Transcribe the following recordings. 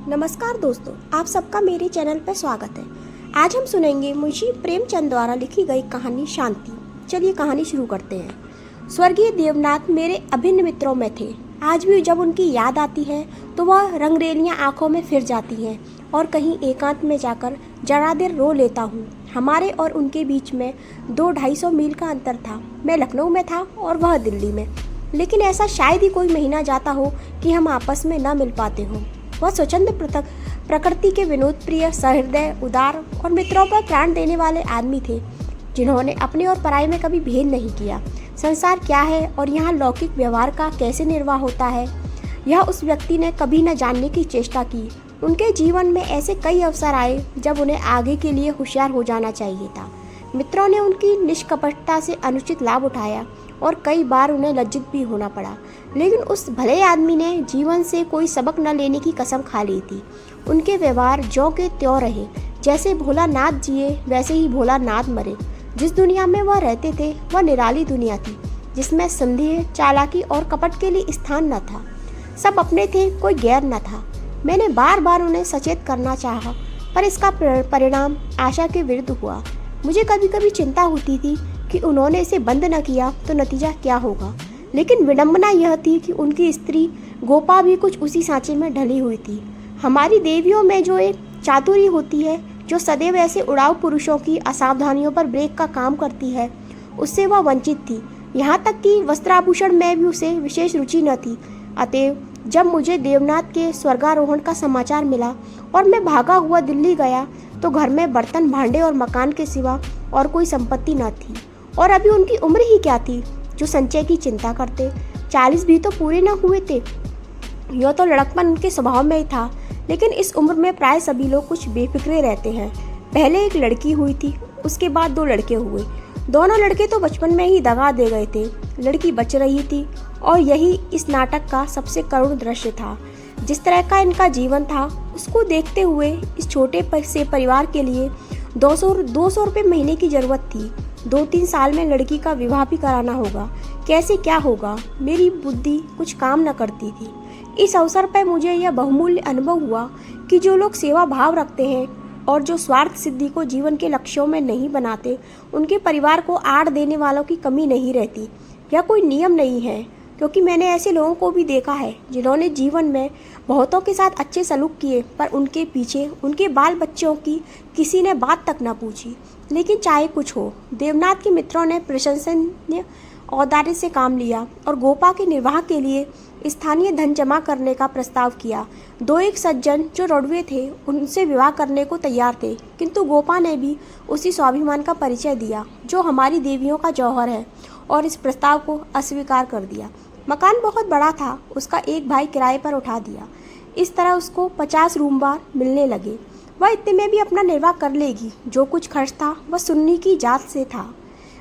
नमस्कार दोस्तों, आप सबका मेरे चैनल पर स्वागत है। आज हम सुनेंगे मुंशी प्रेमचंद द्वारा लिखी गई कहानी शांति। चलिए कहानी शुरू करते हैं। स्वर्गीय देवनाथ मेरे अभिन्न मित्रों में थे। आज भी जब उनकी याद आती है तो वह रंगरेलियां आंखों में फिर जाती हैं और कहीं एकांत में जाकर जरा देर रो लेता हूँ। हमारे और उनके बीच में 200-250 मील का अंतर था। मैं लखनऊ में था और वह दिल्ली में, लेकिन ऐसा शायद ही कोई महीना जाता हो कि हम आपस में न मिल पाते हों। वह स्वच्छंद प्रकृति के विनोद प्रिय, सहृदय, उदार और मित्रों पर प्राण देने वाले आदमी थे, जिन्होंने अपने और पराये में कभी भेद नहीं किया। संसार क्या है और यहाँ लौकिक व्यवहार का कैसे निर्वाह होता है, यह उस व्यक्ति ने कभी न जानने की चेष्टा की। उनके जीवन में ऐसे कई अवसर आए जब उन्हें आगे के लिए होशियार हो जाना चाहिए था। मित्रों ने उनकी निष्कपटता से अनुचित लाभ उठाया और कई बार उन्हें लज्जित भी होना पड़ा, लेकिन उस भले आदमी ने जीवन से कोई सबक न लेने की कसम खा ली थी। उनके व्यवहार ज्यों के त्यों रहे। जैसे भोलानाथ जिए वैसे ही भोलानाथ मरे। जिस दुनिया में वह रहते थे वह निराली दुनिया थी, जिसमें संदेह, चालाकी और कपट के लिए स्थान न था। सब अपने थे, कोई गैर न था। मैंने बार बार उन्हें सचेत करना चाहा, पर इसका परिणाम आशा के विरुद्ध हुआ। मुझे कभी कभी चिंता होती थी कि उन्होंने इसे बंद न किया तो नतीजा क्या होगा, लेकिन विडंबना यह थी कि उनकी स्त्री गोपा भी कुछ उसी सांचे में ढली हुई थी। हमारी देवियों में जो एक चातुरी होती है, जो सदैव ऐसे उड़ाऊ पुरुषों की असावधानियों पर ब्रेक का काम करती है, उससे वह वंचित थी। यहाँ तक कि वस्त्राभूषण में भी उसे विशेष रुचि न थी। अतएव जब मुझे देवनाथ के स्वर्गारोहण का समाचार मिला और मैं भागा हुआ दिल्ली गया, तो घर में बर्तन भांडे और मकान के सिवा और कोई संपत्ति न थी। और अभी उनकी उम्र ही क्या थी जो संचय की चिंता करते। 40 भी तो पूरे न हुए थे। यह तो लड़कपन उनके स्वभाव में ही था, लेकिन इस उम्र में प्राय सभी लोग कुछ बेफिक्रे रहते हैं। पहले एक लड़की हुई थी, उसके बाद 2 लड़के हुए। दोनों लड़के तो बचपन में ही दगा दे गए थे। लड़की बच रही थी और यही इस नाटक का सबसे करुण दृश्य था। जिस तरह का इनका जीवन था, उसको देखते हुए इस छोटे से परिवार के लिए 200 रुपये महीने की जरूरत थी। 2-3 साल में लड़की का विवाह भी कराना होगा। कैसे क्या होगा, मेरी बुद्धि कुछ काम न करती थी। इस अवसर पर मुझे यह बहुमूल्य अनुभव हुआ कि जो लोग सेवा भाव रखते हैं और जो स्वार्थ सिद्धि को जीवन के लक्ष्यों में नहीं बनाते, उनके परिवार को आड़ देने वालों की कमी नहीं रहती। यह कोई नियम नहीं है, क्योंकि मैंने ऐसे लोगों को भी देखा है जिन्होंने जीवन में बहुतों के साथ अच्छे सलूक किए, पर उनके पीछे उनके बाल बच्चों की किसी ने बात तक न पूछी। लेकिन चाहे कुछ हो, देवनाथ के मित्रों ने प्रशंसनीय औदार्य से काम लिया और गोपा के निर्वाह के लिए स्थानीय धन जमा करने का प्रस्ताव किया। 2-1 सज्जन जो रड़ुए थे उनसे विवाह करने को तैयार थे, किंतु गोपा ने भी उसी स्वाभिमान का परिचय दिया जो हमारी देवियों का जौहर है, और इस प्रस्ताव को अस्वीकार कर दिया। मकान बहुत बड़ा था, उसका एक भाई किराए पर उठा दिया। इस तरह उसको 50 रूमवार मिलने लगे। वह इतने में भी अपना निर्वाह कर लेगी। जो कुछ खर्च था वह सुन्नी की जात से था।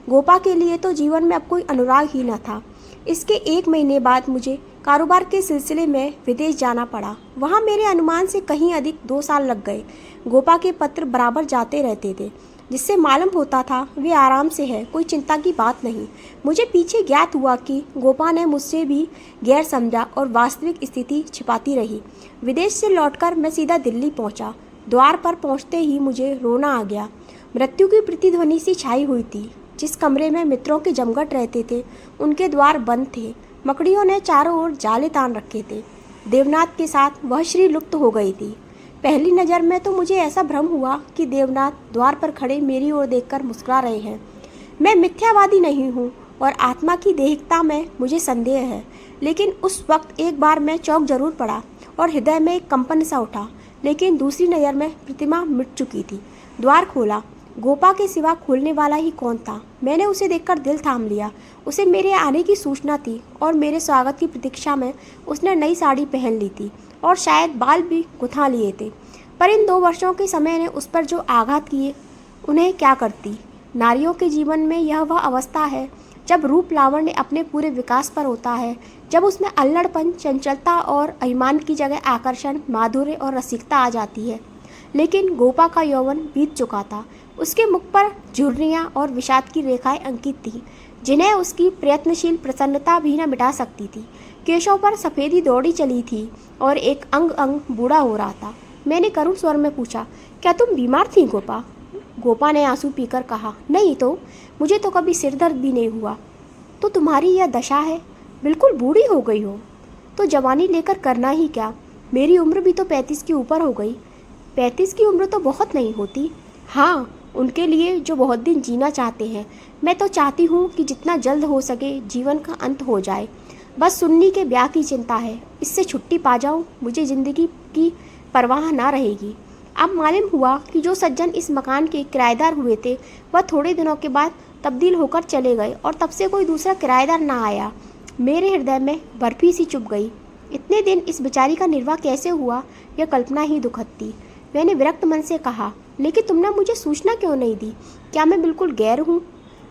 गोपा के लिए तो जीवन में अब कोई अनुराग ही न था। इसके 1 महीने बाद मुझे कारोबार के सिलसिले में विदेश जाना पड़ा। वहाँ मेरे अनुमान से कहीं अधिक 2 साल लग गए। गोपा के पत्र बराबर जाते रहते थे, जिससे मालूम होता था वे आराम से है, कोई चिंता की बात नहीं। मुझे पीछे ज्ञात हुआ कि गोपा ने मुझसे भी गैर समझा और वास्तविक स्थिति छिपाती रही। विदेश से लौटकर मैं सीधा दिल्ली पहुंचा। द्वार पर पहुंचते ही मुझे रोना आ गया। मृत्यु की प्रतिध्वनि सी छाई हुई थी। जिस कमरे में मित्रों के जमघट रहते थे, उनके द्वार बंद थे। मकड़ियों ने चारों ओर जाले तान रखे थे। देवनाथ के साथ वह श्री लुप्त हो गई थी। पहली नज़र में तो मुझे ऐसा भ्रम हुआ कि देवनाथ द्वार पर खड़े मेरी ओर देखकर मुस्कुरा रहे हैं। मैं मिथ्यावादी नहीं हूँ और आत्मा की देहिकता में मुझे संदेह है, लेकिन उस वक्त एक बार मैं चौंक जरूर पड़ा और हृदय में एक कंपन सा उठा। लेकिन दूसरी नज़र में प्रतिमा मिट चुकी थी। द्वार खोला। गोपा के सिवा खोलने वाला ही कौन था। मैंने उसे देखकर दिल थाम लिया। उसे मेरे आने की सूचना थी और मेरे स्वागत की प्रतीक्षा में उसने नई साड़ी पहन ली थी और शायद बाल भी गुथा लिए थे। पर इन 2 वर्षों के समय ने उस पर जो आघात किए, उन्हें क्या करती। नारियों के जीवन में यह वह अवस्था है जब रूप लावण्य अपने पूरे विकास पर होता है, जब उसमें अल्लड़पन, चंचलता और अभिमान की जगह आकर्षण, माधुर्य और रसिकता आ जाती है। लेकिन गोपा का यौवन बीत चुका था। उसके मुख पर झुर्रियाँ और विषाद की रेखाएं अंकित थीं, जिन्हें उसकी प्रयत्नशील प्रसन्नता भी न मिटा सकती थी। केशों पर सफ़ेदी दौड़ी चली थी और एक अंग अंग बूढ़ा हो रहा था। मैंने करुण स्वर में पूछा, क्या तुम बीमार थी गोपा? गोपा ने आंसू पीकर कहा, नहीं तो, मुझे तो कभी सिर दर्द भी नहीं हुआ। तो तुम्हारी यह दशा है, बिल्कुल बूढ़ी हो गई हो। तो जवानी लेकर करना ही क्या, मेरी उम्र भी तो 35 के ऊपर हो गई। 35 की उम्र तो बहुत नहीं होती। हाँ, उनके लिए जो बहुत दिन जीना चाहते हैं। मैं तो चाहती हूँ कि जितना जल्द हो सके जीवन का अंत हो जाए। बस सुन्नी के ब्याह की चिंता है, इससे छुट्टी पा जाऊँ, मुझे ज़िंदगी की परवाह ना रहेगी। अब मालूम हुआ कि जो सज्जन इस मकान के किराएदार हुए थे वह थोड़े दिनों के बाद तब्दील होकर चले गए और तब से कोई दूसरा किराएदार ना आया। मेरे हृदय में बर्फी सी चुभ गई। इतने दिन इस बेचारी का निर्वाह कैसे हुआ, यह कल्पना ही दुखद थी। मैंने विरक्त मन से कहा, लेकिन तुमने मुझे सूचना क्यों नहीं दी? क्या मैं बिल्कुल गैर हूँ?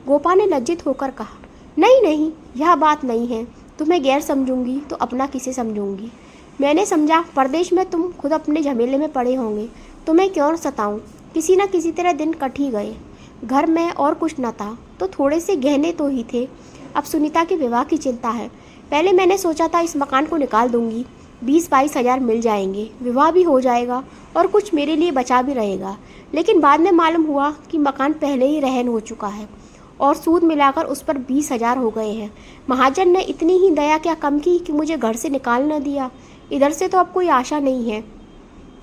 गोपा ने लज्जित होकर कहा, नहीं नहीं, यह बात नहीं है। तुम्हें गैर समझूंगी तो अपना किसे समझूंगी? मैंने समझा परदेश में तुम खुद अपने झमेले में पड़े होंगे, तुम्हें क्यों सताऊं? किसी न किसी तरह दिन कट ही गए। घर में और कुछ न था तो थोड़े से गहने तो ही थे। अब सुनीता के विवाह की चिंता है। पहले मैंने सोचा था इस मकान को निकाल दूंगी, 20-22 हज़ार मिल जाएंगे, विवाह भी हो जाएगा और कुछ मेरे लिए बचा भी रहेगा। लेकिन बाद में मालूम हुआ कि मकान पहले ही रहन हो चुका है और सूद मिलाकर उस पर 20 हज़ार हो गए हैं। महाजन ने इतनी ही दया क्या कम की कि मुझे घर से निकाल न दिया। इधर से तो अब कोई आशा नहीं है।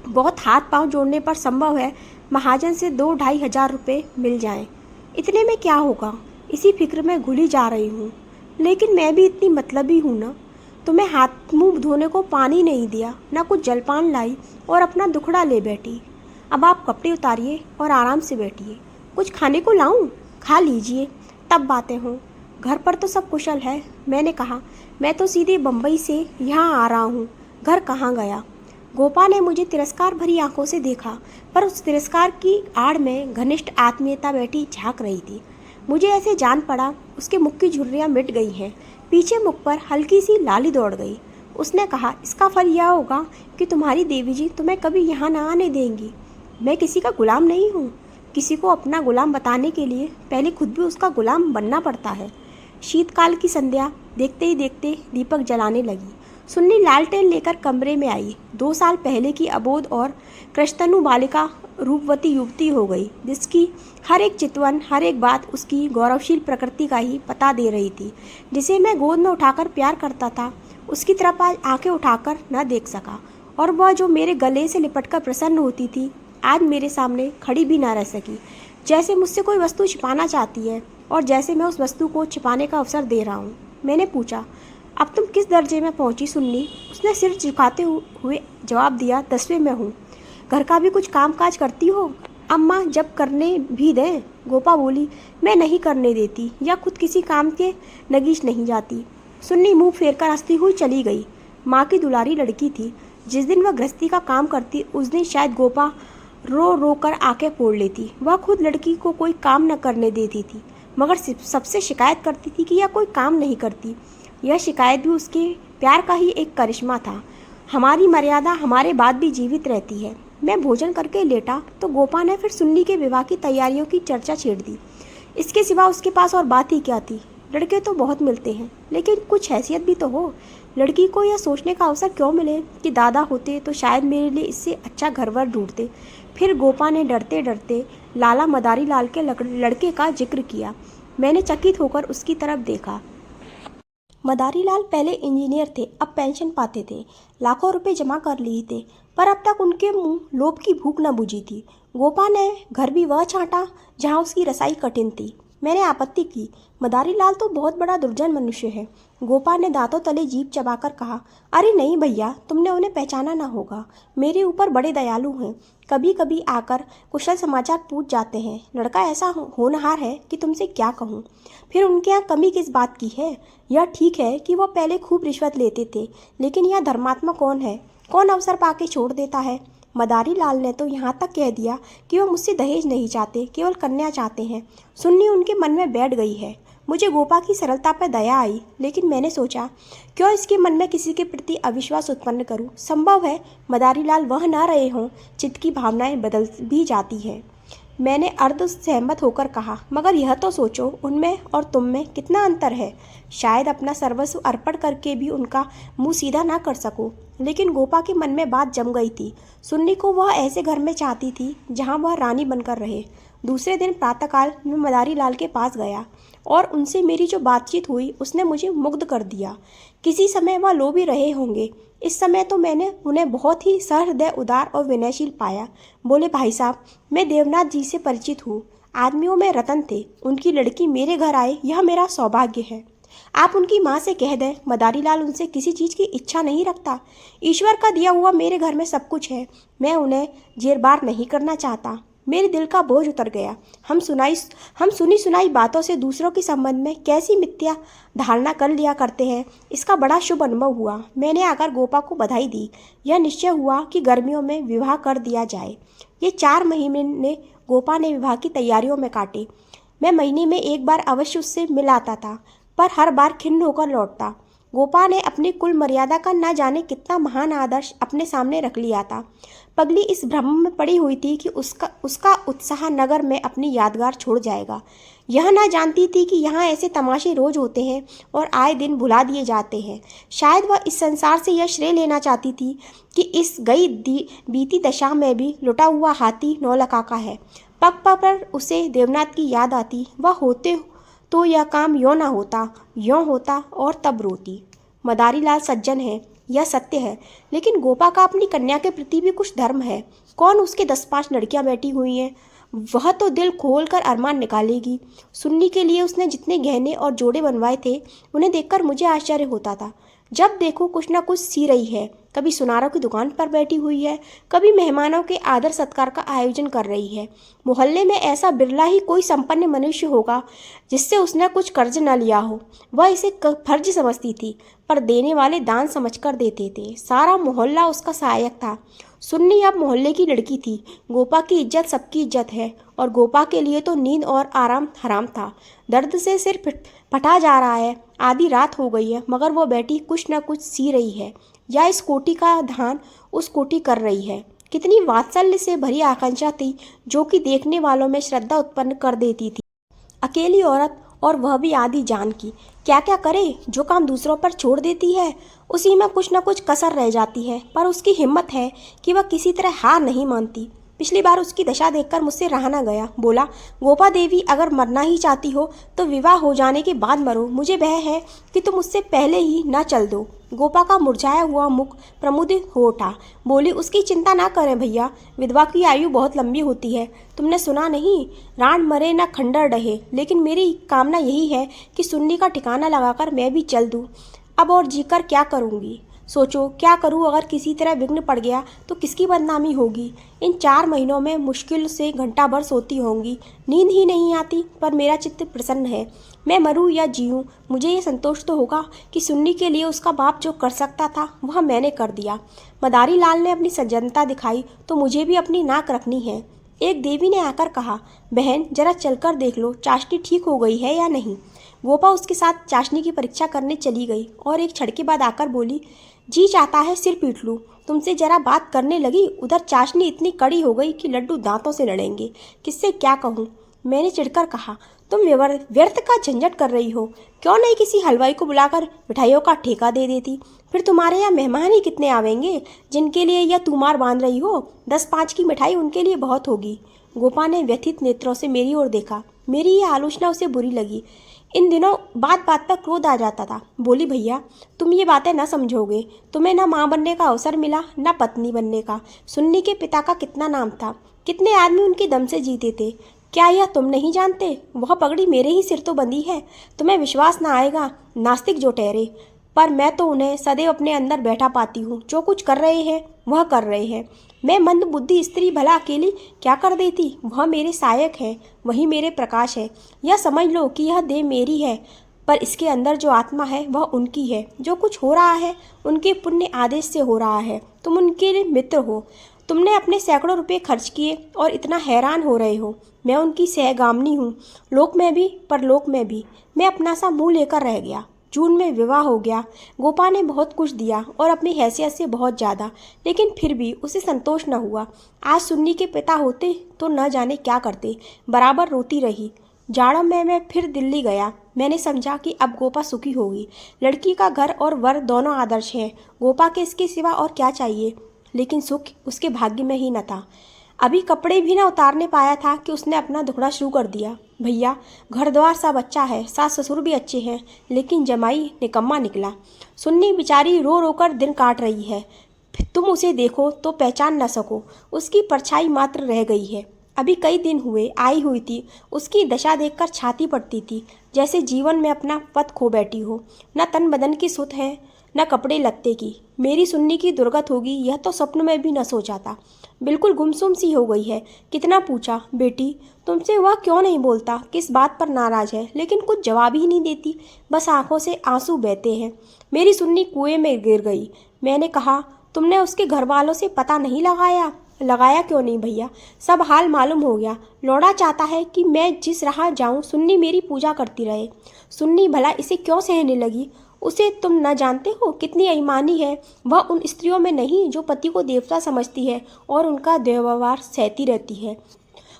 बहुत हाथ पांव जोड़ने पर संभव है महाजन से 2-2.5 हज़ार रुपये मिल जाएं। इतने में क्या होगा, इसी फिक्र में घुली जा रही हूँ। लेकिन मैं भी इतनी मतलबी हूँ ना। तुम्हें हाथ मुंह धोने को पानी नहीं दिया, ना कुछ जलपान लाई और अपना दुखड़ा ले बैठी। अब आप कपड़े उतारिए और आराम से बैठिए। कुछ खाने को लाऊं? खा लीजिए, तब बातें हों। घर पर तो सब कुशल है। मैंने कहा, मैं तो सीधे बम्बई से यहाँ आ रहा हूँ, घर कहाँ गया? गोपा ने मुझे तिरस्कार भरी आंखों से देखा, पर उस तिरस्कार की आड़ में घनिष्ठ आत्मीयता बैठी झांक रही थी। मुझे ऐसे जान पड़ा उसके मुख की झुर्रियाँ मिट गई हैं, पीछे मुख पर हल्की सी लाली दौड़ गई। उसने कहा, इसका फल यह होगा कि तुम्हारी देवी जी तुम्हें कभी यहाँ न आने देंगी। मैं किसी का गुलाम नहीं हूँ। किसी को अपना गुलाम बताने के लिए पहले खुद भी उसका गुलाम बनना पड़ता है। शीतकाल की संध्या देखते ही देखते दीपक जलाने लगी। सुन्नी लालटेन लेकर कमरे में आई। 2 साल पहले की अबोध और कृष्णतनु बालिका रूपवती युवती हो गई, जिसकी हर एक चितवन, हर एक बात उसकी गौरवशील प्रकृति का ही पता दे रही थी। जिसे मैं गोद में उठाकर प्यार करता था, उसकी तरफ आज आंखें उठाकर न देख सका, और वह जो मेरे गले से लिपटकर प्रसन्न होती थी, आज मेरे सामने खड़ी भी ना रह सकी। जैसे मुझसे कोई वस्तु छिपाना चाहती है और जैसे मैं उस वस्तु को छिपाने का अवसर दे रहा हूँ। मैंने पूछा, अब तुम किस दर्जे में पहुंची सुन्नी? उसने सिर झुकाते हुए जवाब दिया, 10वें में हूँ। घर का भी कुछ काम काज करती हो? अम्मा जब करने भी दें। गोपा बोली, मैं नहीं करने देती या खुद किसी काम के नगीच नहीं जाती। सुन्नी मुंह फेरकर हंसती हुई चली गई। माँ की दुलारी लड़की थी। जिस दिन वह गृहस्थी का काम करती उस दिन शायद गोपा रो रो कर आंखें फोड़ लेती। वह खुद लड़की को कोई काम न करने देती थी, मगर सबसे शिकायत करती थी कि यह कोई काम नहीं करती। यह शिकायत भी उसके प्यार का ही एक करिश्मा था। हमारी मर्यादा हमारे बाद भी जीवित रहती है। मैं भोजन करके लेटा तो गोपा ने फिर सुन्नी के विवाह की तैयारियों की चर्चा छेड़ दी। इसके सिवा उसके पास और बात ही क्या थी? लड़के तो बहुत मिलते हैं, लेकिन कुछ हैसियत भी तो हो। लड़की को यह सोचने का अवसर क्यों मिले कि दादा होते तो शायद मेरे लिए इससे अच्छा घरवर ढूंढते। फिर गोपा ने डरते डरते लाला मदारी लाल के लड़के का जिक्र किया। मैंने चकित होकर उसकी तरफ देखा। मदारी लाल पहले इंजीनियर थे, अब पेंशन पाते थे। लाखों रुपए जमा कर लिए थे, पर अब तक उनके मुंह लोभ की भूख न बुझी थी। गोपा ने घर भी वह छांटा जहां उसकी रसाई कठिन थी। मैंने आपत्ति की, मदारी लाल तो बहुत बड़ा दुर्जन मनुष्य है। गोपा ने दांतों तले जीभ चबाकर कहा, अरे नहीं भैया, तुमने उन्हें पहचाना ना होगा। मेरे ऊपर बड़े दयालु हैं, कभी कभी आकर कुशल समाचार पूछ जाते हैं। लड़का ऐसा होनहार है कि तुमसे क्या कहूँ। फिर उनके यहाँ कमी किस बात की है? यह ठीक है कि वह पहले खूब रिश्वत लेते थे, लेकिन यह धर्मात्मा कौन है? कौन अवसर पाके छोड़ देता है? मदारी लाल ने तो यहाँ तक कह दिया कि वह मुझसे दहेज नहीं चाहते, केवल कन्या चाहते हैं। सुन्नी उनके मन में बैठ गई है। मुझे गोपा की सरलता पर दया आई, लेकिन मैंने सोचा क्यों इसके मन में किसी के प्रति अविश्वास उत्पन्न करूं। संभव है मदारी लाल वह ना रहे हों, चित्त की भावनाएं बदल भी जाती हैं। मैंने अर्ध सहमत होकर कहा, मगर यह तो सोचो, उनमें और तुम में कितना अंतर है। शायद अपना सर्वस्व अर्पण करके भी उनका मुंह सीधा ना कर सकूं, लेकिन गोपा के मन में बात जम गई थी। सुन्नी को वह ऐसे घर में चाहती थी जहां वह रानी बनकर रहे। दूसरे दिन प्रातःकाल मैं मदारी लाल के पास गया और उनसे मेरी जो बातचीत हुई उसने मुझे मुग्ध कर दिया। किसी समय वह लो भी रहे होंगे। इस समय तो मैंने उन्हें बहुत ही सहृदय, उदार और विनयशील पाया। बोले, भाई साहब, मैं देवनाथ जी से परिचित हूँ। आदमियों में रतन थे, उनकी लड़की मेरे घर आए, यह मेरा सौभाग्य है। आप उनकी माँ से कह दें, मदारी लाल उनसे किसी चीज़ की इच्छा नहीं रखता। ईश्वर का दिया हुआ मेरे घर में सब कुछ है। मैं उन्हें जेरबार नहीं करना चाहता। मेरे दिल का बोझ उतर गया। हम सुनी सुनाई बातों से दूसरों के संबंध में कैसी मिथ्या धारणा कर लिया करते हैं, इसका बड़ा शुभ अनुभव हुआ। मैंने आकर गोपा को बधाई दी। यह निश्चय हुआ कि गर्मियों में विवाह कर दिया जाए। ये 4 महीने गोपा ने विवाह की तैयारियों में काटे। मैं महीने में एक बार अवश्य उससे मिल आता था, पर हर बार खिन्न होकर लौटता। गोपा ने अपनी कुल मर्यादा का न जाने कितना महान आदर्श अपने सामने रख लिया था। पगली इस भ्रम में पड़ी हुई थी कि उसका उत्साह नगर में अपनी यादगार छोड़ जाएगा। यह ना जानती थी कि यहाँ ऐसे तमाशे रोज होते हैं और आए दिन भुला दिए जाते हैं। शायद वह इस संसार से यह श्रेय लेना चाहती थी कि इस गई बीती दशा में भी लुटा हुआ हाथी नौलखा का है। पग पग पर उसे देवनाथ की याद आती। वह होते तो यह काम यों ना होता, यों होता और तब रोती। मदारी लाल सज्जन है, यह सत्य है, लेकिन गोपा का अपनी कन्या के प्रति भी कुछ धर्म है। कौन उसके 10-5 लड़कियां बैठी हुई हैं, वह तो दिल खोल कर अरमान निकालेगी। सुन्नी के लिए उसने जितने गहने और जोड़े बनवाए थे, उन्हें देखकर मुझे आश्चर्य होता था। जब देखो कुछ ना कुछ सी रही है। कभी सुनारों की दुकान पर बैठी हुई है, कभी मेहमानों के आदर सत्कार का आयोजन कर रही है। मोहल्ले में ऐसा बिरला ही कोई संपन्न मनुष्य होगा जिससे उसने कुछ कर्ज न लिया हो। वह इसे फर्ज समझती थी, पर देने वाले दान समझकर देते थे। सारा मोहल्ला उसका सहायक था। सुन्नी अब मोहल्ले की लड़की थी। गोपा की इज्जत सबकी इज्जत है, और गोपा के लिए तो नींद और आराम हराम था। दर्द से सिर फटा जा रहा है। आधी रात हो गई है, मगर वो बेटी कुछ न कुछ सी रही है, या इस कोठी का धान उस कोठी कर रही है। कितनी वात्सल्य से भरी आकांक्षा थी, जो कि देखने वालों में श्रद्धा उत्पन्न कर देती थी। अकेली औरत, और वह भी आधी जान की, क्या क्या करे। जो काम दूसरों पर छोड़ देती है, उसी में कुछ न कुछ कसर रह जाती है, पर उसकी हिम्मत है कि वह किसी तरह हार नहीं मानती। पिछली बार उसकी दशा देखकर मुझसे रहा न गया। बोला, गोपा देवी, अगर मरना ही चाहती हो तो विवाह हो जाने के बाद मरो। मुझे भय है कि तुम उससे पहले ही न चल दो। गोपा का मुरझाया हुआ मुख प्रमुदित हो उठा। बोली, उसकी चिंता ना करें भैया, विधवा की आयु बहुत लंबी होती है। तुमने सुना नहीं, राण मरे न खंडर रहे। लेकिन मेरी कामना यही है कि सुन्नी का ठिकाना लगाकर मैं भी चल दूँ। अब और जीकर क्या करूँगी। सोचो, क्या करूं। अगर किसी तरह विघ्न पड़ गया तो किसकी बदनामी होगी। इन 4 महीनों में मुश्किल से घंटा भर सोती होंगी। नींद ही नहीं आती, पर मेरा चित्त प्रसन्न है। मैं मरूं या जीऊं, मुझे ये संतोष तो होगा कि सुन्नी के लिए उसका बाप जो कर सकता था वह मैंने कर दिया। मदारी लाल ने अपनी सज्जनता दिखाई तो मुझे भी अपनी नाक रखनी है। एक देवी ने आकर कहा, बहन, जरा चलकर देख लो चाशनी ठीक हो गई है या नहीं। गोपा उसके साथ चाशनी की परीक्षा करने चली गई और एक क्षण के बाद आकर बोली, जी चाहता है सिर पीट लूँ। तुमसे जरा बात करने लगी, उधर चाशनी इतनी कड़ी हो गई कि लड्डू दांतों से लड़ेंगे। किससे क्या कहूँ। मैंने चिढ़कर कहा, तुम व्यर्थ का झंझट कर रही हो। क्यों नहीं किसी हलवाई को बुलाकर मिठाइयों का ठेका दे देती। फिर तुम्हारे यहाँ मेहमान ही कितने आवेंगे जिनके लिए यह तुमार बांध रही हो। 10-5 की मिठाई उनके लिए बहुत होगी। गोपा ने व्यथित नेत्रों से मेरी ओर देखा। मेरी यह आलोचना उसे बुरी लगी। इन दिनों बात बात पर क्रोध आ जाता था। बोली, भैया, तुम ये बातें न समझोगे। तुम्हें न माँ बनने का अवसर मिला, न पत्नी बनने का। सुन्नी के पिता का कितना नाम था, कितने आदमी उनके दम से जीते थे। क्या यह तुम नहीं जानते। वह पगड़ी मेरे ही सिर तो बंधी है। तुम्हें विश्वास न आएगा, नास्तिक जो ठहरे, पर मैं तो उन्हें सदैव अपने अंदर बैठा पाती हूँ। जो कुछ कर रहे हैं वह कर रहे हैं। मैं मंद बुद्धि स्त्री भला अकेली क्या कर देती। वह मेरे सहायक है, वही मेरे प्रकाश है। यह समझ लो कि यह देह मेरी है, पर इसके अंदर जो आत्मा है वह उनकी है। जो कुछ हो रहा है उनके पुण्य आदेश से हो रहा है। तुम उनके मित्र हो। तुमने अपने सैकड़ों रुपये खर्च किए और इतना हैरान हो रहे हो। मैं उनकी सहगामिनी हूँ, लोक में भी परलोक में भी। मैं अपना सा मुँह लेकर रह गया। जून में विवाह हो गया। गोपा ने बहुत कुछ दिया और अपनी हैसियत से बहुत ज़्यादा, लेकिन फिर भी उसे संतोष न हुआ। आज सुन्नी के पिता होते तो न जाने क्या करते। बराबर रोती रही। जाड़ों में मैं फिर दिल्ली गया। मैंने समझा कि अब गोपा सुखी होगी। लड़की का घर और वर दोनों आदर्श हैं। गोपा के इसके सिवा और क्या चाहिए, लेकिन सुख उसके भाग्य में ही न था। अभी कपड़े भी ना उतारने पाया था कि उसने अपना दुखड़ा शुरू कर दिया। भैया, घर द्वार सब अच्छा है, सास ससुर भी अच्छे हैं, लेकिन जमाई निकम्मा निकला। सुन्नी बेचारी रो रो कर दिन काट रही है। तुम उसे देखो तो पहचान न सको, उसकी परछाई मात्र रह गई है। अभी कई दिन हुए आई हुई थी। उसकी दशा देखकर छाती पड़ती थी, जैसे जीवन में अपना पथ खो बैठी हो। न तन बदन की सुध है, न कपड़े लत्ते की। मेरी सुन्नी की दुर्गत होगी यह तो स्वप्न में भी न सोचा था। बिल्कुल गुमसुम सी हो गई है। कितना पूछा, बेटी तुमसे वह क्यों नहीं बोलता, किस बात पर नाराज है, लेकिन कुछ जवाब ही नहीं देती। बस आंखों से आंसू बहते हैं। मेरी सुन्नी कुएं में गिर गई। मैंने कहा, तुमने उसके घर वालों से पता नहीं लगाया? लगाया क्यों नहीं भैया, सब हाल मालूम हो गया। लौड़ा चाहता है कि मैं जिस राह जाऊं सुन्नी मेरी पूजा करती रहे। सुन्नी भला इसे क्यों सहने लगी? उसे तुम न जानते हो कितनी अईमानी है। वह उन स्त्रियों में नहीं जो पति को देवता समझती है और उनका व्यवहार सहती रहती है।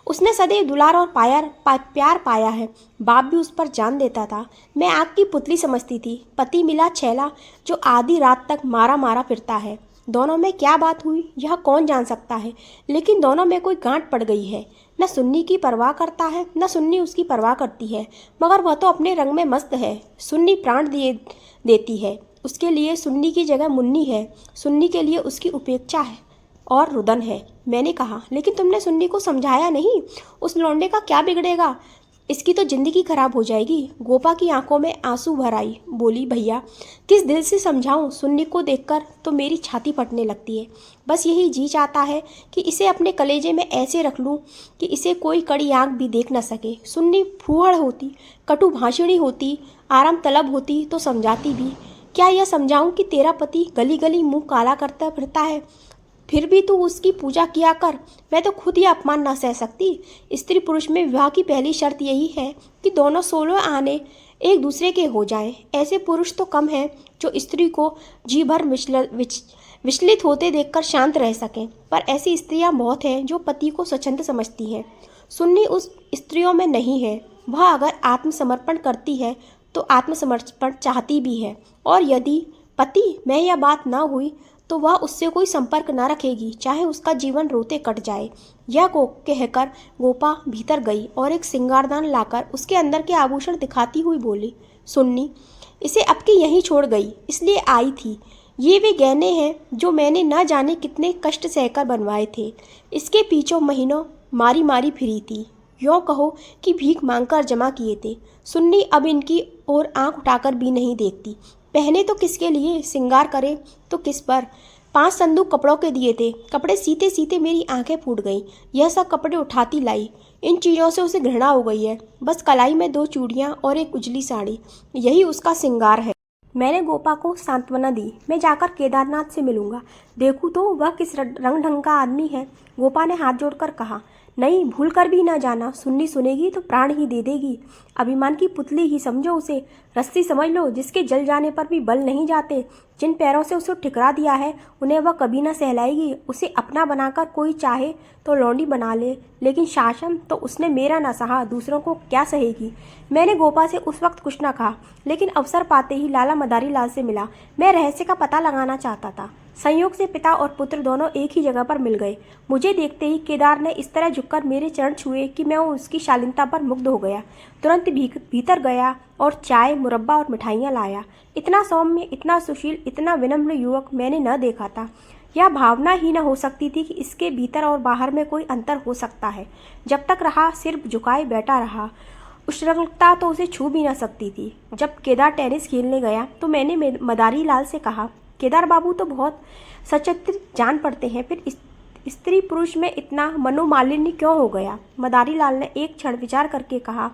उसने सदैव दुलार और प्यार पाया है। बाप भी उस पर जान देता था। मैं आग की पुतली समझती थी। पति मिला छैला जो आधी रात तक मारा मारा फिरता है। दोनों में क्या बात हुई यह कौन जान सकता है, लेकिन दोनों में कोई गांठ पड़ गई है। न सुन्नी की परवाह करता है, न सुन्नी उसकी परवाह करती है, मगर वह तो अपने रंग में मस्त है। सुन्नी प्राण देती है, उसके लिए सुन्नी की जगह मुन्नी है। सुन्नी के लिए उसकी उपेक्षा है और रुदन है। मैंने कहा, लेकिन तुमने सुन्नी को समझाया नहीं? उस लौंडे का क्या बिगड़ेगा, इसकी तो जिंदगी खराब हो जाएगी। गोपा की आंखों में आंसू भर आई। बोली, भैया किस दिल से समझाऊं? सुन्नी को देखकर तो मेरी छाती फटने लगती है। बस यही जी चाहता है कि इसे अपने कलेजे में ऐसे रख लूं कि इसे कोई कड़ी आंख भी देख न सके। सुन्नी फूहड़ होती, कटु भाषिणी होती, आराम तलब होती तो समझाती भी। क्या यह समझाऊं कि तेरा पति गली गली मुंह काला करता फिरता है, फिर भी तू उसकी पूजा किया कर। मैं तो खुद ही अपमान ना सह सकती। स्त्री पुरुष में विवाह की पहली शर्त यही है कि दोनों 16 आने एक दूसरे के हो जाएं। ऐसे पुरुष तो कम हैं जो स्त्री को जी भर विचलित होते देखकर शांत रह सकें, पर ऐसी स्त्रियां बहुत हैं जो पति को स्वच्छंद समझती हैं। सुन्नी उस स्त्रियों में नहीं है। वह अगर आत्मसमर्पण करती है तो आत्मसमर्पण चाहती भी है, और यदि पति में यह बात ना हुई तो वह उससे कोई संपर्क न रखेगी, चाहे उसका जीवन रोते कट जाए। यह कहकर गोपा भीतर गई और एक सिंगारदान लाकर उसके अंदर के आभूषण दिखाती हुई बोली, सुन्नी इसे अब के यहीं छोड़ गई, इसलिए आई थी। ये वे गहने हैं जो मैंने न जाने कितने कष्ट सहकर बनवाए थे। इसके पीछे महीनों मारी मारी फिरी थी, यूँ कहो कि भीख मांगकर जमा किए थे। सुन्नी अब इनकी ओर आंख उठाकर भी नहीं देखती। पहने तो किसके लिए, सिंगार करे तो किस पर। 5 संदूक कपड़ों के दिए थे। कपड़े सीते सीते मेरी आंखें फूट गईं। यह सब कपड़े उठाती लाई। इन चीज़ों से उसे घृणा हो गई है। बस कलाई में 2 चूड़ियाँ और एक उजली साड़ी, यही उसका सिंगार है। मैंने गोपा को सांत्वना दी। मैं जाकर केदारनाथ से मिलूंगा, देखूँ तो वह किस रंग ढंग का आदमी है। गोपा ने हाथ जोड़कर कहा, नहीं, भूल कर भी ना जाना। सुन्नी सुनेगी तो प्राण ही दे देगी। अभिमान की पुतली ही समझो उसे, रस्सी समझ लो जिसके जल जाने पर भी बल नहीं जाते। जिन पैरों से उसे ठिकरा दिया है उन्हें वह कभी ना सहलाएगी। उसे अपना बनाकर कोई चाहे तो लौंडी बना ले, लेकिन शासन तो उसने मेरा ना सहा, दूसरों को क्या सहेगी। मैंने गोपा से उस वक्त कुछ न कहा, लेकिन अवसर पाते ही लाला मदारी लाल से मिला। मैं रहस्य का पता लगाना चाहता था। संयोग से पिता और पुत्र दोनों एक ही जगह पर मिल गए। मुझे देखते ही केदार ने इस तरह झुककर मेरे चरण छुए कि मैं उसकी शालीनता पर मुग्ध हो गया। तुरंत भीतर गया और चाय, मुरब्बा और मिठाइयाँ लाया। इतना सौम्य, इतना सुशील, इतना विनम्र युवक मैंने न देखा था। यह भावना ही न हो सकती थी कि इसके भीतर और बाहर में कोई अंतर हो सकता है। जब तक रहा सिर झुकाए बैठा रहा। उष्णता तो उसे छू भी न सकती थी। जब केदार टेनिस खेलने गया तो मैंने मदारी लाल से कहा, केदार बाबू तो बहुत सचित्र जान पड़ते हैं, फिर स्त्री पुरुष में इतना मनोमालिन्य क्यों हो गया? मदारी लाल ने एक क्षण विचार करके कहा,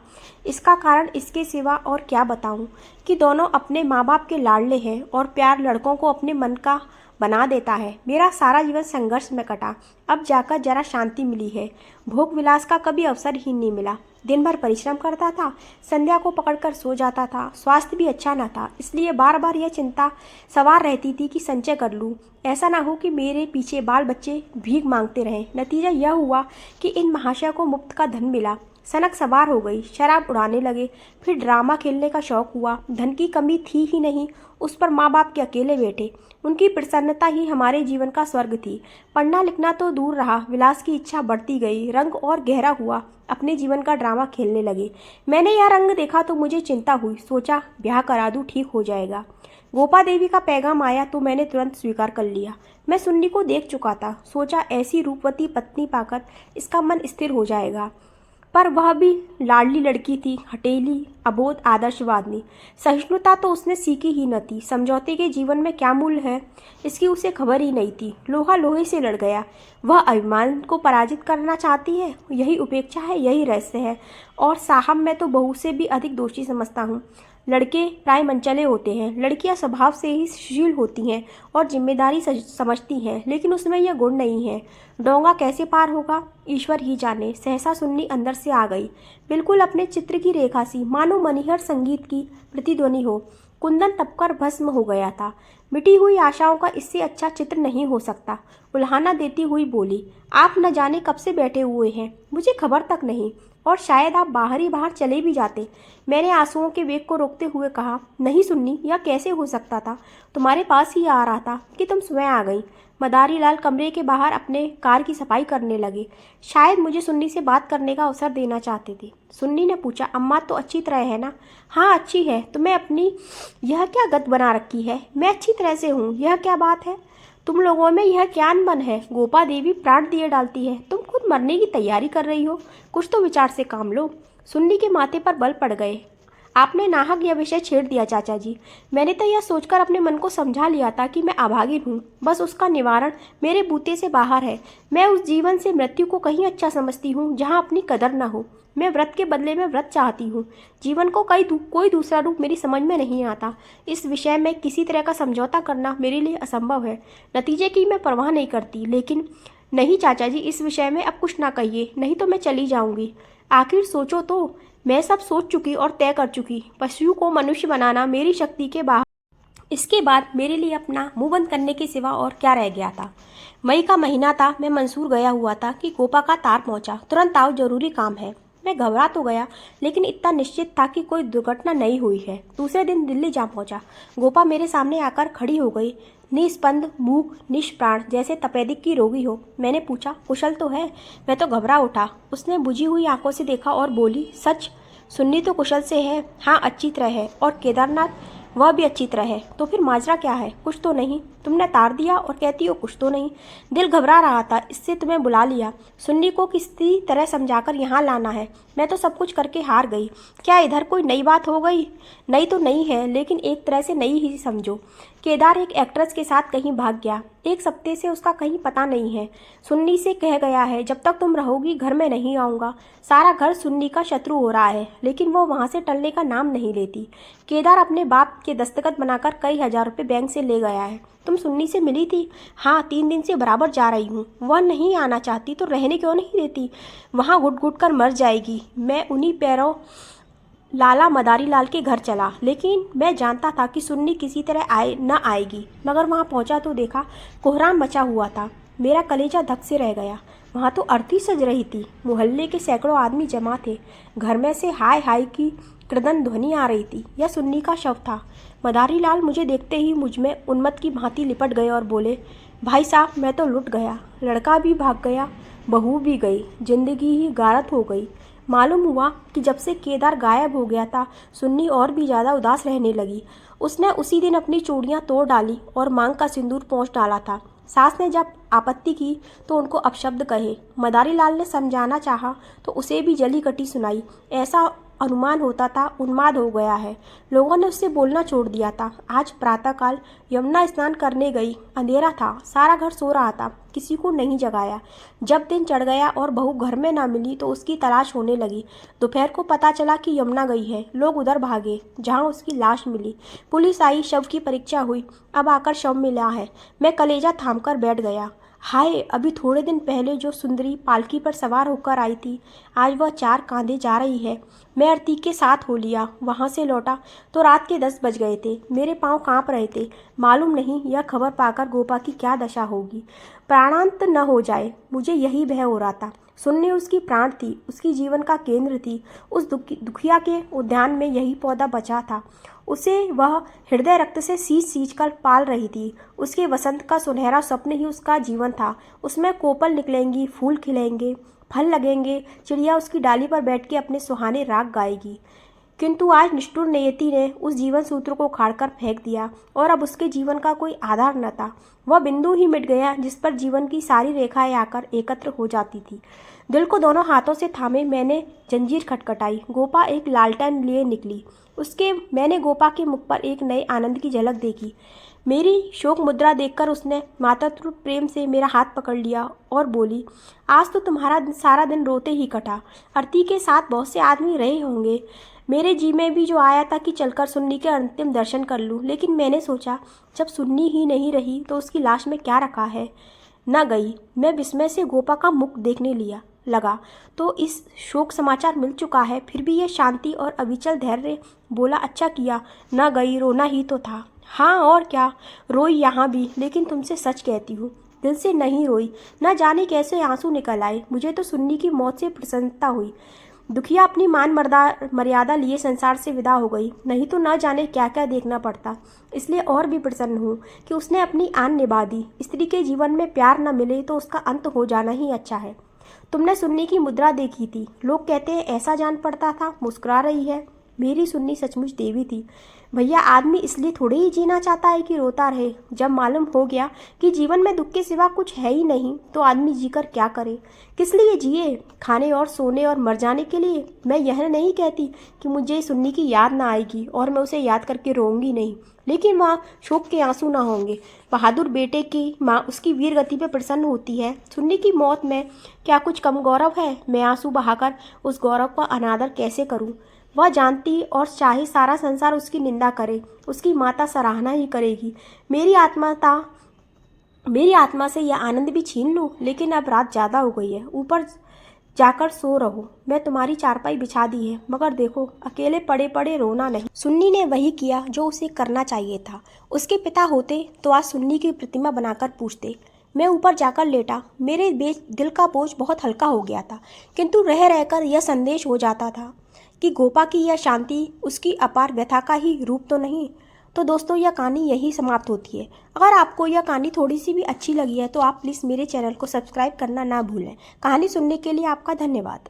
इसका कारण इसके सिवा और क्या बताऊं कि दोनों अपने माँ बाप के लाडले हैं और प्यार लड़कों को अपने मन का बना देता है। मेरा सारा जीवन संघर्ष में कटा, अब जाकर जरा शांति मिली है। भोग विलास का कभी अवसर ही नहीं मिला। दिन भर परिश्रम करता था, संध्या को पकड़कर सो जाता था। स्वास्थ्य भी अच्छा न था, इसलिए बार बार यह चिंता सवार रहती थी कि संचय कर लूँ, ऐसा ना हो कि मेरे पीछे बाल बच्चे भीख मांगते रहें। नतीजा यह हुआ कि इन महाशय को मुफ्त का धन मिला। सनक सवार हो गई, शराब उड़ाने लगे, फिर ड्रामा खेलने का शौक हुआ। धन की कमी थी ही नहीं, उस पर माँ बाप के अकेले बेटे। उनकी प्रसन्नता ही हमारे जीवन का स्वर्ग थी। पढ़ना लिखना तो दूर रहा, विलास की इच्छा बढ़ती गई, रंग और गहरा हुआ। अपने जीवन का ड्रामा खेलने लगे। मैंने यह रंग देखा तो मुझे चिंता हुई, सोचा ब्याह करा दूं, ठीक हो जाएगा। गोपा देवी का पैगाम आया तो मैंने तुरंत स्वीकार कर लिया। मैं सुन्नी को देख चुका था, सोचा ऐसी रूपवती पत्नी पाकर इसका मन स्थिर हो जाएगा। पर वह भी लाडली लड़की थी, हठेली, अबोध, आदर्शवादी। सहिष्णुता तो उसने सीखी ही न थी। समझौते के जीवन में क्या मूल्य है, इसकी उसे खबर ही नहीं थी। लोहा लोहे से लड़ गया। वह अभिमान को पराजित करना चाहती है, यही उपेक्षा है, यही रहस्य है। और साहब मैं तो बहू से भी अधिक दोषी समझता हूँ। लड़के प्राय मनचले होते हैं, लड़कियां स्वभाव से ही सुशील होती हैं और जिम्मेदारी समझती हैं, लेकिन उसमें यह गुण नहीं है। डोंगा कैसे पार होगा, ईश्वर ही जाने। सहसा सुन्नी अंदर से आ गई, बिल्कुल अपने चित्र की रेखा सी, मानो मनिहर संगीत की प्रतिध्वनि हो। कुंदन तपकर भस्म हो गया था। मिटी हुई आशाओं का इससे अच्छा चित्र नहीं हो सकता। उल्हाना देती हुई बोली, आप न जाने कब से बैठे हुए हैं, मुझे खबर तक नहीं, और शायद आप बाहर ही बाहर चले भी जाते। मैंने आंसुओं के वेग को रोकते हुए कहा, नहीं सुन्नी, यह कैसे हो सकता था। तुम्हारे पास ही आ रहा था कि तुम स्वयं आ गई। मदारी लाल कमरे के बाहर अपने कार की सफाई करने लगे। शायद मुझे सुन्नी से बात करने का अवसर देना चाहते थे। सुन्नी ने पूछा, अम्मा तो अच्छी तरह है ना। हाँ अच्छी है, तुम्हें अपनी यह क्या गत बना रखी है। मैं अच्छी तरह से हूँ, यह क्या बात है। तुम लोगों में यह क्या अनबन है। गोपा देवी प्राण दिए डालती है, तुम खुद मरने की तैयारी कर रही हो। कुछ तो विचार से काम लो। सुन्नी के माथे पर बल पड़ गए। आपने नाहक यह विषय छेड़ दिया चाचा जी। मैंने तो यह सोचकर अपने मन को समझा लिया था कि मैं अभागिन हूँ, बस उसका निवारण मेरे बूते से बाहर है। मैं उस जीवन से मृत्यु को कहीं अच्छा समझती हूँ जहाँ अपनी कदर न हो। मैं व्रत के बदले में व्रत चाहती हूँ। जीवन को कोई दूसरा रूप मेरी समझ में नहीं आता। इस विषय में किसी तरह का समझौता करना मेरे लिए असंभव है। नतीजे की मैं परवाह नहीं करती, लेकिन नहीं चाचा जी, इस विषय में अब कुछ ना कहिए, नहीं तो मैं चली जाऊंगी। आखिर सोचो तो, मैं सब सोच चुकी और तय कर चुकी। पशु को मनुष्य बनाना मेरी शक्ति के बाहर। इसके बाद मेरे लिए अपना मुंह बंद करने के सिवा और क्या रह गया था। मई का महीना था, मैं मंसूर गया हुआ था कि गोपा का तार पहुंचा। तुरंत आओ, जरूरी काम है। मैं घबरा तो गया, लेकिन इतना निश्चित था कि कोई दुर्घटना नहीं हुई है। दूसरे दिन दिल्ली जा पहुंचा। गोपा मेरे सामने आकर खड़ी हो गई, निस्पंद, मूक, निष्प्राण, जैसे तपेदिक की रोगी हो। मैंने पूछा, कुशल तो है। मैं तो घबरा उठा। उसने बुझी हुई आंखों से देखा और बोली, सच। सुन्नी तो कुशल से है। हाँ अच्छी तरह है, और केदारनाथ, वह भी अच्छी तरह है। तो फिर माजरा क्या है। कुछ तो नहीं। तुमने तार दिया और कहती हो कुछ तो नहीं। दिल घबरा रहा था, इससे तुम्हें बुला लिया। सुन्नी को किसी तरह समझाकर यहाँ लाना है। मैं तो सब कुछ करके हार गई। क्या इधर कोई नई बात हो गई। नई तो नहीं है, लेकिन एक तरह से नई ही समझो। केदार एक एक्ट्रेस के साथ कहीं भाग गया। एक हफ्ते से उसका कहीं पता नहीं है। सुन्नी से कह गया है, जब तक तुम रहोगी घर में नहीं आऊँगा। सारा घर सुन्नी का शत्रु हो रहा है, लेकिन वो वहाँ से टलने का नाम नहीं लेती। केदार अपने बाप के दस्तखत बनाकर कई हजार रुपये बैंक से ले गया है। तुम सुन्नी से मिली थी। हाँ, 3 दिन से बराबर जा रही हूँ। वह नहीं आना चाहती तो रहने क्यों नहीं देती। वहाँ घुट घुट कर मर जाएगी। मैं उन्हीं पैरों लाला मदारी लाल के घर चला, लेकिन मैं जानता था कि सुन्नी किसी तरह आएगी। मगर वहाँ पहुँचा तो देखा कोहराम मचा हुआ था। मेरा कलेजा धक से रह गया। वहाँ तो अर्थी सज रही थी। मोहल्ले के सैकड़ों आदमी जमा थे। घर में से हाय हाय की क्रदन ध्वनि आ रही थी। यह सुन्नी का शव था। मदारी लाल मुझे देखते ही मुझ में उन्मत्त की भांति लिपट गए और बोले, भाई साहब मैं तो लुट गया। लड़का भी भाग गया, बहू भी गई, जिंदगी ही गारत हो गई। मालूम हुआ कि जब से केदार गायब हो गया था, सुन्नी और भी ज़्यादा उदास रहने लगी। उसने उसी दिन अपनी चूड़ियाँ तोड़ डाली और मांग का सिंदूर पोंछ डाला था। सास ने जब आपत्ति की तो उनको अपशब्द कहे। मदारी लाल ने समझाना चाहा तो उसे भी जली कटी सुनाई। ऐसा अनुमान होता था उन्माद हो गया है। लोगों ने उससे बोलना छोड़ दिया था। आज प्रातःकाल यमुना स्नान करने गई। अंधेरा था, सारा घर सो रहा था, किसी को नहीं जगाया। जब दिन चढ़ गया और बहू घर में ना मिली तो उसकी तलाश होने लगी। दोपहर को पता चला कि यमुना गई है। लोग उधर भागे जहाँ उसकी लाश मिली। पुलिस आई, शव की परीक्षा हुई। अब आकर शव मिला है। मैं कलेजा थाम कर बैठ गया। हाय, अभी थोड़े दिन पहले जो सुंदरी पालकी पर सवार होकर आई थी, आज वह 4 कांधे जा रही है। मैं आरती के साथ हो लिया, वहाँ से लौटा तो रात के 10 बज गए थे। मेरे पाँव काँप रहे थे। मालूम नहीं यह खबर पाकर गोपा की क्या दशा होगी। प्राणांत न हो जाए, मुझे यही भय हो रहा था। सुन्नी उसकी प्राण थी, उसकी जीवन का केंद्र थी। उस दुखिया के उद्यान में यही पौधा बचा था। उसे वह हृदय रक्त से सींच सींच कर पाल रही थी। उसके वसंत का सुनहरा स्वप्न ही उसका जीवन था। उसमें कोपल निकलेंगी, फूल खिलेंगे, फल लगेंगे, चिड़िया उसकी डाली पर बैठ के अपने सुहाने राग गाएगी। किंतु आज निष्ठुर नियति ने उस जीवन सूत्र को उखाड़कर फेंक दिया और अब उसके जीवन का कोई आधार न था। वह बिंदु ही मिट गया जिस पर जीवन की सारी रेखाएं आकर एकत्र हो जाती थी। दिल को दोनों हाथों से थामे मैंने जंजीर खटखटाई। गोपा एक लालटेन लिए निकली। मैंने गोपा के मुख पर एक नए आनंद की झलक देखी। मेरी शोक मुद्रा देखकर उसने मातृ प्रेम से मेरा हाथ पकड़ लिया और बोली, आज तो तुम्हारा सारा दिन रोते ही कटा। आरती के साथ बहुत से आदमी रहे होंगे। मेरे जी में भी जो आया था कि चलकर सुन्नी के अंतिम दर्शन कर लूं, लेकिन मैंने सोचा जब सुन्नी ही नहीं रही तो उसकी लाश में क्या रखा है। न गई। मैं विस्मय से गोपा का मुख देखने लगा तो इस शोक समाचार मिल चुका है, फिर भी यह शांति और अविचल धैर्य। बोला, अच्छा किया न गई, रोना ही तो था। हाँ और क्या, रोई यहाँ भी, लेकिन तुमसे सच कहती हूँ, दिल से नहीं रोई। न जाने कैसे आंसू निकल आए। मुझे तो सुन्नी की मौत से प्रसन्नता हुई। दुखिया अपनी मान मर्यादा लिए संसार से विदा हो गई, नहीं तो न जाने क्या क्या देखना पड़ता। इसलिए और भी प्रसन्न हूँ कि उसने अपनी आन निभा दी। स्त्री के जीवन में प्यार न मिले तो उसका अंत हो जाना ही अच्छा है। तुमने सुन्नी की मुद्रा देखी थी, लोग कहते हैं ऐसा जान पड़ता था मुस्कुरा रही है। मेरी सुन्नी सचमुच देवी थी। भैया, आदमी इसलिए थोड़े ही जीना चाहता है कि रोता रहे। जब मालूम हो गया कि जीवन में दुख के सिवा कुछ है ही नहीं तो आदमी जीकर क्या करे, किस लिए जिए? खाने और सोने और मर जाने के लिए? मैं यह नहीं कहती कि मुझे सुन्नी की याद ना आएगी और मैं उसे याद करके रोऊंगी नहीं, लेकिन माँ शोक के आंसू ना होंगे। बहादुर बेटे की माँ उसकी वीर गति पर प्रसन्न होती है। सुन्नी की मौत में क्या कुछ कम गौरव है? मैं आंसू बहाकर उस गौरव का अनादर कैसे करूँ? वह जानती और चाहे सारा संसार उसकी निंदा करे, उसकी माता सराहना ही करेगी। मेरी आत्मा से यह आनंद भी छीन लूँ, लेकिन अब रात ज़्यादा हो गई है। ऊपर जाकर सो रहो। मैं तुम्हारी चारपाई बिछा दी है, मगर देखो अकेले पड़े पड़े रोना नहीं। सुन्नी ने वही किया जो उसे करना चाहिए था। उसके पिता होते तो आज सुन्नी की प्रतिमा बनाकर पूछते। मैं ऊपर जाकर लेटा। मेरे दिल का बोझ बहुत हल्का हो गया था, किंतु रह रहकर यह संदेश हो जाता था कि गोपा की यह शांति उसकी अपार व्यथा का ही रूप तो नहीं। तो दोस्तों, यह कहानी यही समाप्त होती है। अगर आपको यह कहानी थोड़ी सी भी अच्छी लगी है तो आप प्लीज़ मेरे चैनल को सब्सक्राइब करना ना भूलें। कहानी सुनने के लिए आपका धन्यवाद।